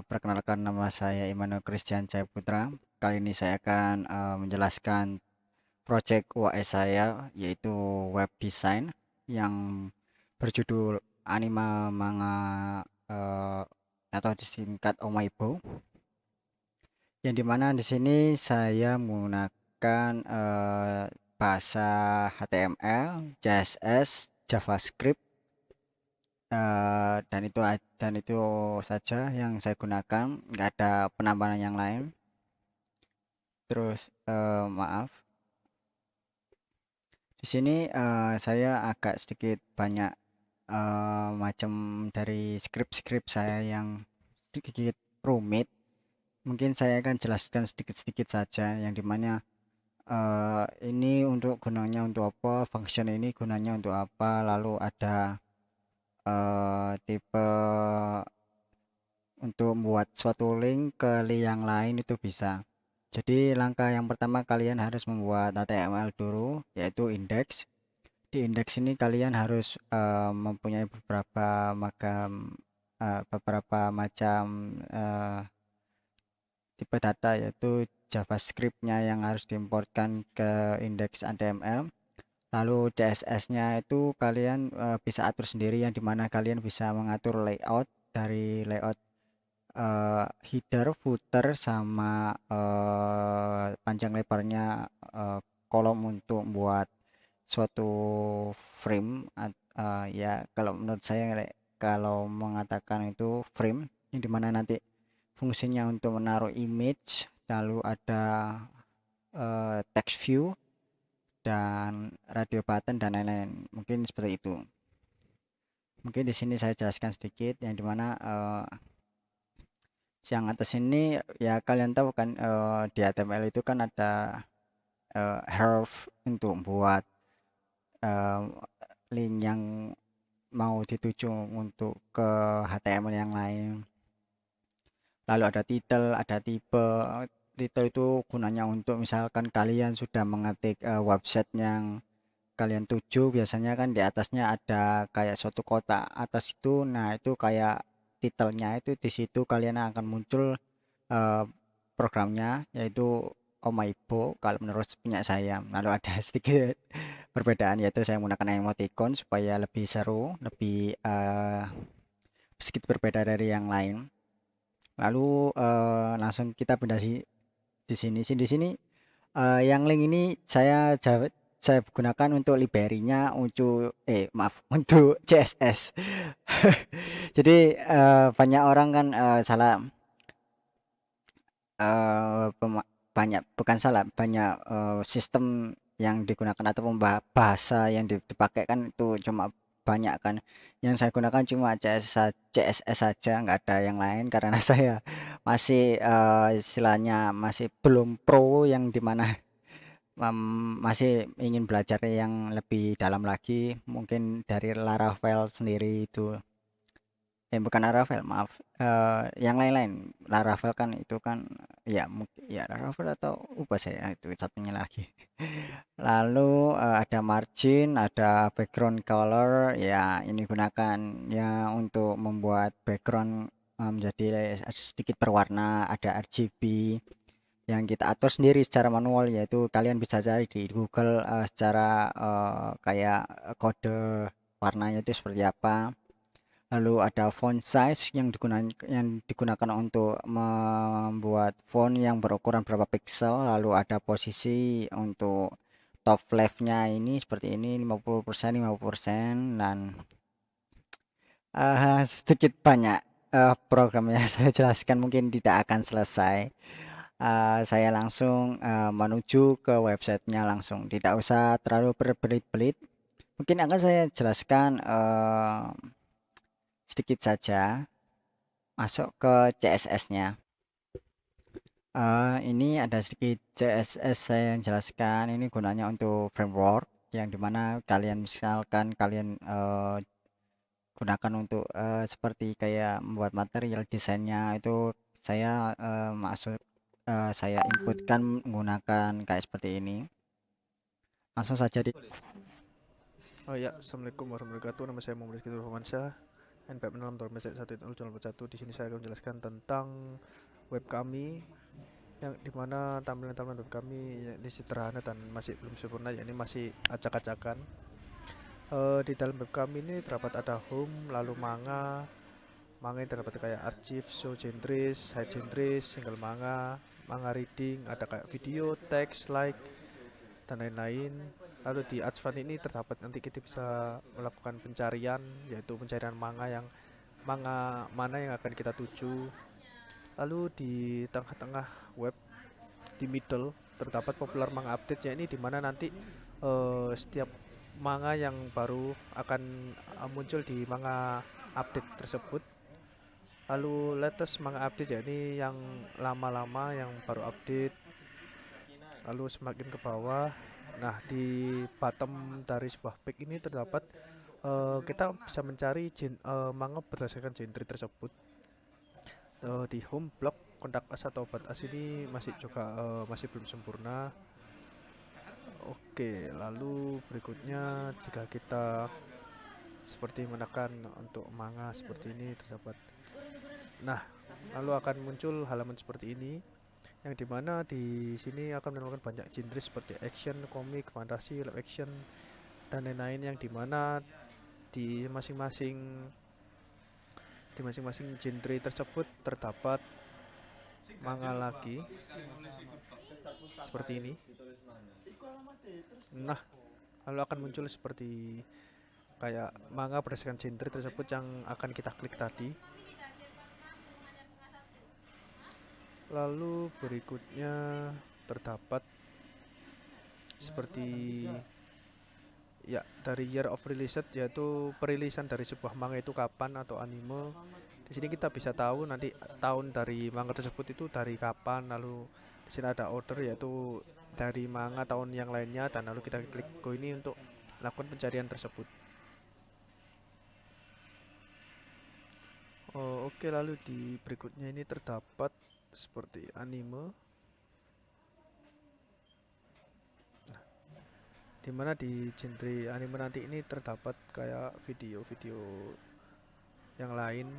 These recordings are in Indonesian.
Perkenalkan, nama saya Immanuel Christian Jaya Putra. Kali ini saya akan menjelaskan proyek UAS saya, yaitu web design yang berjudul Anime Manga, eh, atau disingkat Omaibo. Yang dimana di sini saya menggunakan bahasa HTML, CSS, JavaScript, dan itu saja yang saya gunakan, nggak ada penambahan yang lain. Terus maaf, di sini saya agak sedikit banyak macam dari skrip-skrip saya yang sedikit rumit. Mungkin saya akan jelaskan sedikit-sedikit saja, yang dimana ini untuk gunanya untuk apa, function ini gunanya untuk apa, lalu ada tipe untuk membuat suatu link ke link yang lain itu bisa. Jadi langkah yang pertama kalian harus membuat HTML dulu, yaitu indeks. Di indeks ini kalian harus mempunyai beberapa macam eh, tipe data, yaitu JavaScript-nya yang harus diimportkan ke indeks HTML. Lalu CSS-nya itu kalian bisa atur sendiri, yang dimana kalian bisa mengatur layout dari layout header, footer, sama panjang lebarnya kolom untuk buat suatu frame. Ya, kalau menurut saya, kalau mengatakan itu frame, yang dimana nanti fungsinya untuk menaruh image, lalu ada text view dan radio button dan lain-lain, mungkin seperti itu. Mungkin di sini saya jelaskan sedikit, yang dimana yang atas ini ya kalian tahu kan, di HTML itu kan ada href untuk buat eh, link yang mau dituju untuk ke HTML yang lain. Lalu ada title, ada tipe. Title itu gunanya untuk misalkan kalian sudah mengetik website yang kalian tuju, biasanya kan di atasnya ada kayak suatu kotak atas itu. Nah, itu kayak titelnya, itu di situ kalian akan muncul eh, programnya, yaitu Omaibo kalau menurut punya saya. Lalu ada sedikit perbedaan, yaitu saya menggunakan emoticon supaya lebih seru, lebih sedikit berbeda dari yang lain. Lalu langsung kita pindah di sini. Di sini yang link ini saya gunakan untuk library-nya, untuk maaf, untuk CSS. Jadi banyak orang kan salah, banyak, bukan salah, banyak sistem yang digunakan atau bahasa yang dipakai kan itu cuma banyak kan. Yang saya gunakan cuma CSS saja, nggak ada yang lain, karena saya masih istilahnya masih belum pro, yang dimana masih ingin belajar yang lebih dalam lagi, mungkin dari Laravel sendiri itu. Bukan Laravel, maaf. Yang lain-lain. Laravel kan itu kan, ya mungkin ya Laravel atau apa, saya itu satunya lagi. Lalu ada margin, ada background color. Ya, ini gunakan ya untuk membuat background menjadi sedikit berwarna. Ada RGB yang kita atur sendiri secara manual, yaitu kalian bisa cari di Google secara kayak kode warnanya itu seperti apa. Lalu ada font size yang digunakan untuk membuat font yang berukuran berapa pixel. Lalu ada posisi untuk top left-nya ini seperti ini, 50%, 50%, dan sedikit banyak programnya saya jelaskan mungkin tidak akan selesai. Saya langsung menuju ke websitenya langsung, tidak usah terlalu berbelit-belit. Mungkin akan saya jelaskan sedikit saja, masuk ke CSS-nya. Ini ada sedikit CSS saya yang jelaskan. Ini gunanya untuk framework, yang dimana kalian misalkan kalian gunakan untuk seperti kayak membuat material desainnya itu. Saya saya inputkan menggunakan kayak seperti ini. Langsung saja di Oh ya, Assalamualaikum warahmatullahi wabarakatuh. Nama saya Muhammad Rizky Romansyah. NPM 6.1.1. Di sini saya akan menjelaskan tentang web kami, yang dimana tampilan-tampilan web kami ini sederhana dan masih belum sempurna, ya ini masih acak-acakan. Di dalam web kami ini terdapat ada home, lalu manga ini terdapat kayak archive, show genres, hide genres, single manga reading, ada kayak video, teks, like, dan lain-lain. Lalu di advance ini terdapat nanti kita bisa melakukan pencarian, yaitu pencarian manga mana yang akan kita tuju. Lalu di tengah-tengah web, di middle, terdapat popular manga update, ya ini dimana nanti setiap manga yang baru akan muncul di manga update tersebut. Lalu latest manga update, ya ini yang lama-lama yang baru update. Lalu semakin ke bawah, nah di bottom dari sebuah page ini terdapat kita bisa mencari manga berdasarkan genre tersebut. Di home blog kontak us atau obat us ini masih juga masih belum sempurna. Oke, lalu berikutnya jika kita seperti menekan untuk manga seperti ini terdapat. Nah, lalu akan muncul halaman seperti ini, yang dimana di sini akan menemukan banyak genre seperti action, komik, fantasi, live action, dan lain-lain, yang dimana di masing-masing genre tersebut terdapat manga lagi seperti ini. Nah, lalu akan muncul seperti kayak manga berdasarkan genre tersebut yang akan kita klik tadi. Lalu berikutnya terdapat seperti ya dari year of release, yaitu perilisan dari sebuah manga itu kapan atau anime. Di sini kita bisa tahu nanti tahun dari manga tersebut itu dari kapan. Lalu di sini ada order, yaitu dari manga tahun yang lainnya, dan lalu kita klik ke ini untuk lakukan pencarian tersebut. Oke, lalu di berikutnya ini terdapat seperti anime, dimana di genre anime nanti ini terdapat kayak video-video yang lain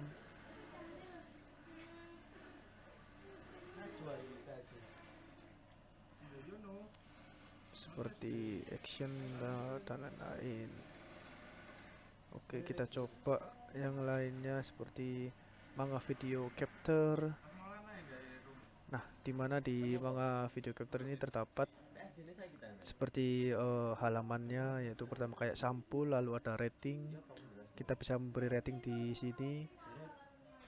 seperti action dan lain-lain. Oke, kita coba yang lainnya seperti manga video capture. Nah, dimana di manga video capture ini terdapat seperti halamannya, yaitu pertama kayak sampul, lalu ada rating, kita bisa memberi rating di sini,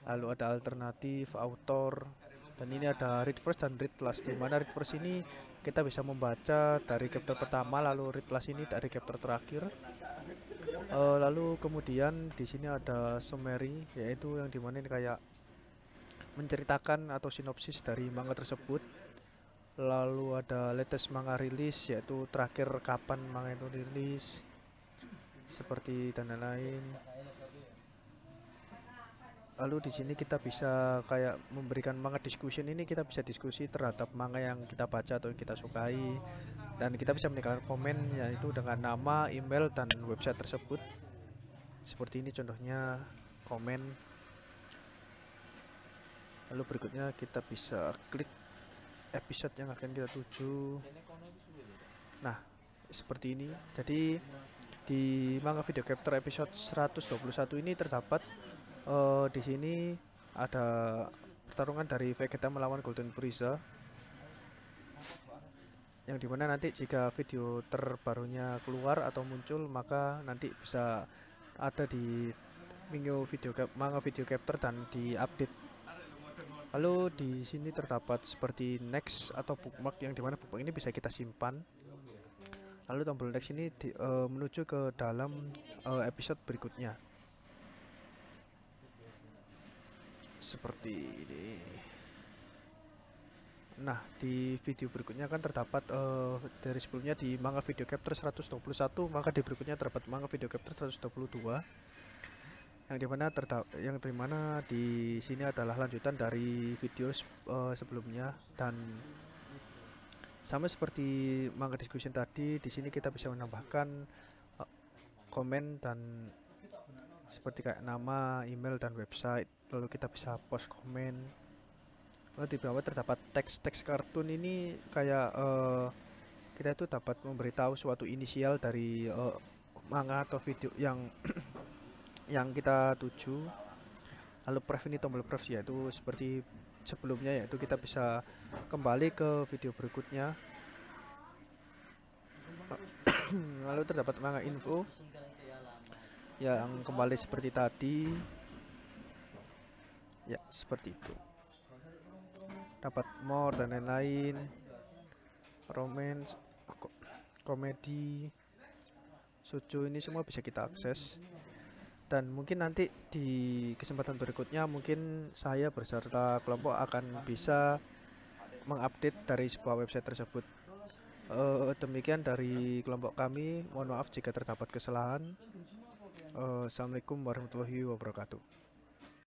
lalu ada alternatif, author, dan ini ada read first dan read last, dimana read first ini kita bisa membaca dari chapter pertama, lalu read last ini dari chapter terakhir. Lalu kemudian di sini ada summary, yaitu yang dimana ini kayak menceritakan atau sinopsis dari manga tersebut. Lalu ada latest manga rilis, yaitu terakhir kapan manga itu rilis, seperti dan lain-lain. Lalu di sini kita bisa kayak memberikan manga discussion, ini kita bisa diskusi terhadap manga yang kita baca atau yang kita sukai, dan kita bisa meninggalkan komen, yaitu dengan nama, email, dan website tersebut. Seperti ini contohnya komen. Lalu berikutnya kita bisa klik episode yang akan kita tuju. Nah, seperti ini. Jadi di manga video capture episode 121 ini terdapat di sini ada pertarungan dari Vegeta melawan Golden Frieza, yang dimana nanti jika video terbarunya keluar atau muncul, maka nanti bisa ada di menu manga video capture dan diupdate. Lalu di sini terdapat seperti next atau bookmark, yang dimana bookmark ini bisa kita simpan. Lalu tombol next ini menuju ke dalam episode berikutnya, seperti ini. Nah, di video berikutnya kan terdapat dari sebelumnya di manga video capture 121, maka di berikutnya terdapat manga video capture 122, yang dimana di sini adalah lanjutan dari video sebelumnya. Dan sama seperti manga discussion tadi, di sini kita bisa menambahkan komen dan seperti kayak nama, email, dan website. Lalu kita bisa post komen. Lalu di bawah terdapat teks-teks kartun ini kayak kita itu dapat memberitahu suatu inisial dari manga atau video yang yang kita tuju. Lalu pref ini tombol pref, yaitu seperti sebelumnya, yaitu kita bisa kembali ke video berikutnya. Lalu terdapat manga info yang kembali seperti tadi, ya seperti itu. Dapat more dan lain-lain, romance, komedi, shoujo, ini semua bisa kita akses. Dan mungkin nanti di kesempatan berikutnya mungkin saya beserta kelompok akan bisa mengupdate dari sebuah website tersebut. Demikian dari kelompok kami, mohon maaf jika terdapat kesalahan. Assalamualaikum warahmatullahi wabarakatuh.